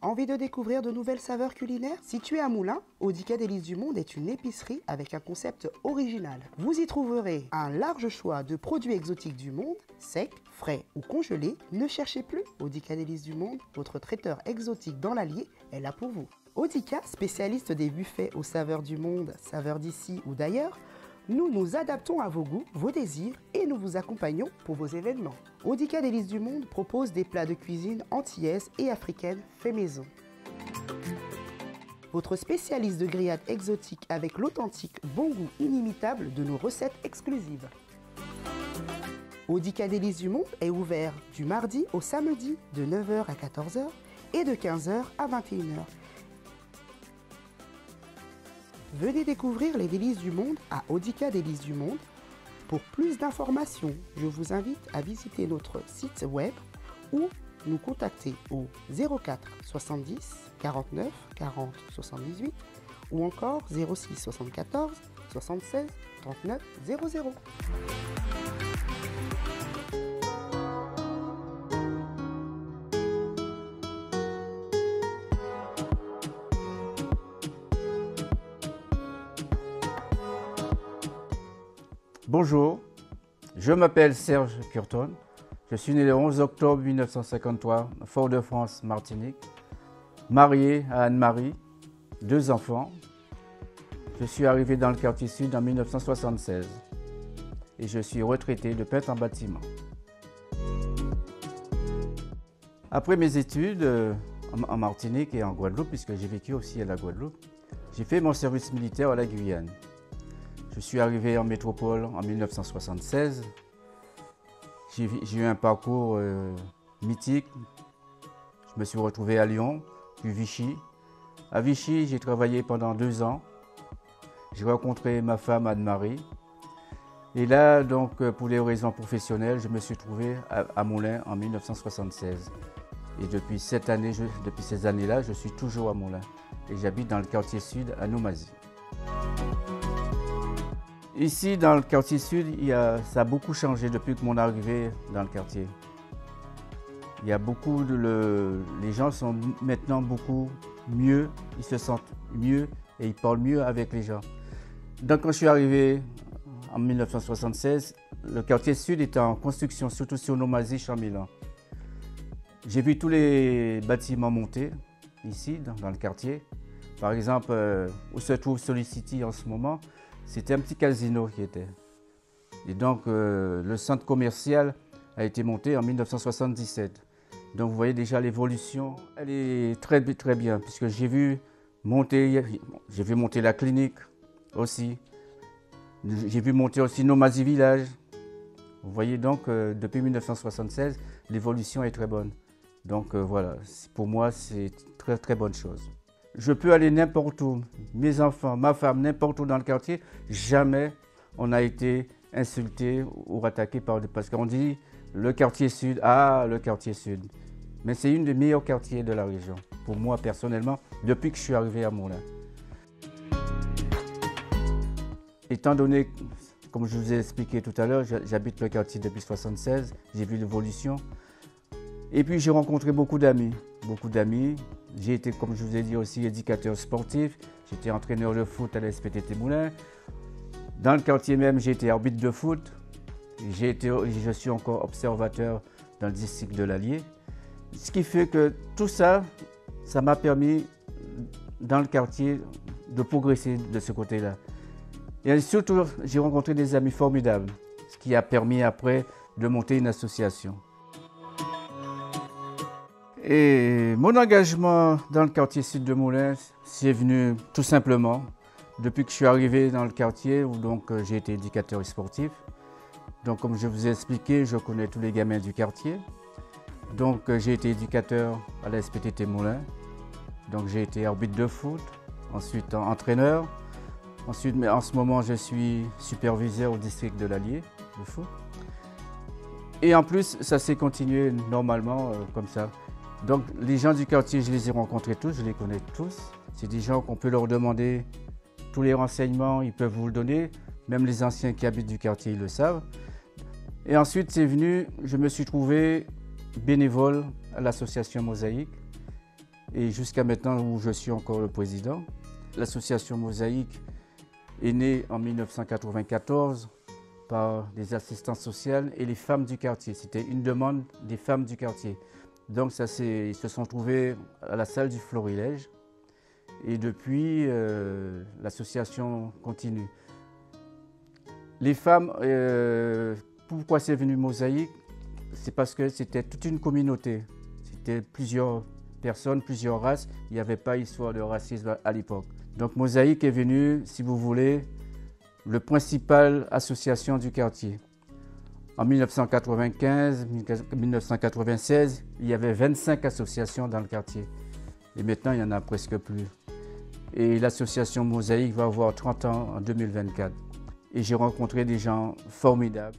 Envie de découvrir de nouvelles saveurs culinaires? Située à Moulins, Audica Délices du Monde est une épicerie avec un concept original. Vous y trouverez un large choix de produits exotiques du monde, secs, frais ou congelés. Ne cherchez plus, Audica Délices du Monde, votre traiteur exotique dans l'Allier est là pour vous. Audica, spécialiste des buffets aux saveurs du monde, saveurs d'ici ou d'ailleurs, nous nous adaptons à vos goûts, vos désirs et nous vous accompagnons pour vos événements. Audica Délices du Monde propose des plats de cuisine antillaise et africaine fait maison. Votre spécialiste de grillades exotiques avec l'authentique bon goût inimitable de nos recettes exclusives. Audica Délices du Monde est ouvert du mardi au samedi de 9h à 14h et de 15h à 21h. Venez découvrir les délices du monde à Audica Délices du Monde. Pour plus d'informations, je vous invite à visiter notre site web ou nous contacter au 04 70 49 40 78 ou encore 06 74 76 39 00. Bonjour, je m'appelle Serge Curton. Je suis né le 11 octobre 1953 à Fort-de-France, Martinique. Marié à Anne-Marie, 2 enfants. Je suis arrivé dans le quartier sud en 1976 et je suis retraité de peintre en bâtiment. Après mes études en Martinique et en Guadeloupe, puisque j'ai vécu aussi à la Guadeloupe, j'ai fait mon service militaire à la Guyane. Je suis arrivé en métropole en 1976. J'ai eu un parcours mythique. Je me suis retrouvé à Lyon, puis Vichy. À Vichy, j'ai travaillé pendant 2 ans. J'ai rencontré ma femme Anne-Marie. Et là, donc, pour des raisons professionnelles, je me suis trouvé à Moulins en 1976. Et depuis ces années-là, je suis toujours à Moulins. Et j'habite dans le quartier sud à Noumazie. Ici, dans le quartier sud, ça a beaucoup changé depuis que mon arrivée dans le quartier. Les gens sont maintenant beaucoup mieux, ils se sentent mieux et ils parlent mieux avec les gens. Donc quand je suis arrivé en 1976, le quartier sud était en construction, surtout sur Noumazie, Champmilan. J'ai vu tous les bâtiments monter ici, dans le quartier. Par exemple, où se trouve Solicity en ce moment, c'était un petit casino qui était. Et donc, le centre commercial a été monté en 1977. Donc, vous voyez déjà l'évolution, elle est très, très bien, puisque j'ai vu monter la clinique aussi. J'ai vu monter aussi Noumazie Village. Vous voyez donc, depuis 1976, l'évolution est très bonne. Donc, voilà, pour moi, c'est une très, très bonne chose. Je peux aller n'importe où, mes enfants, ma femme, n'importe où dans le quartier, jamais on a été insulté ou attaqué parce qu'on dit le quartier sud, le quartier sud. Mais c'est une des meilleurs quartiers de la région, pour moi personnellement, depuis que je suis arrivé à Moulins. Étant donné, comme je vous ai expliqué tout à l'heure, j'habite le quartier depuis 1976, j'ai vu l'évolution. Et puis j'ai rencontré beaucoup d'amis. J'ai été, comme je vous ai dit aussi, éducateur sportif. J'étais entraîneur de foot à la SPTT Moulins. Dans le quartier même, j'ai été arbitre de foot. Je suis encore observateur dans le district de l'Allier. Ce qui fait que tout ça, ça m'a permis, dans le quartier, de progresser de ce côté-là. Et surtout, j'ai rencontré des amis formidables, ce qui a permis après de monter une association. Et mon engagement dans le quartier sud de Moulins, c'est venu tout simplement depuis que je suis arrivé dans le quartier où donc j'ai été éducateur sportif. Donc comme je vous ai expliqué, je connais tous les gamins du quartier. Donc j'ai été éducateur à la SPTT Moulins. Donc j'ai été arbitre de foot, ensuite entraîneur. Ensuite, mais en ce moment, je suis superviseur au district de l'Allier de foot. Et en plus, ça s'est continué normalement comme ça. Donc les gens du quartier, je les ai rencontrés tous, je les connais tous. C'est des gens qu'on peut leur demander tous les renseignements, ils peuvent vous le donner. Même les anciens qui habitent du quartier, ils le savent. Et ensuite, c'est venu, je me suis trouvé bénévole à l'association Mosaïque. et jusqu'à maintenant où je suis encore le président. L'association Mosaïque est née en 1994 par des assistantes sociales et les femmes du quartier. C'était une demande des femmes du quartier. Donc ils se sont trouvés à la salle du Florilège et depuis l'association continue. Les femmes, pourquoi c'est venu Mosaïque? C'est parce que c'était toute une communauté. C'était plusieurs personnes, plusieurs races. Il n'y avait pas histoire de racisme à l'époque. Donc Mosaïque est venu, si vous voulez, le principal association du quartier. En 1995-1996, il y avait 25 associations dans le quartier. Et maintenant, il n'y en a presque plus. Et l'association Mosaïque va avoir 30 ans en 2024. Et j'ai rencontré des gens formidables.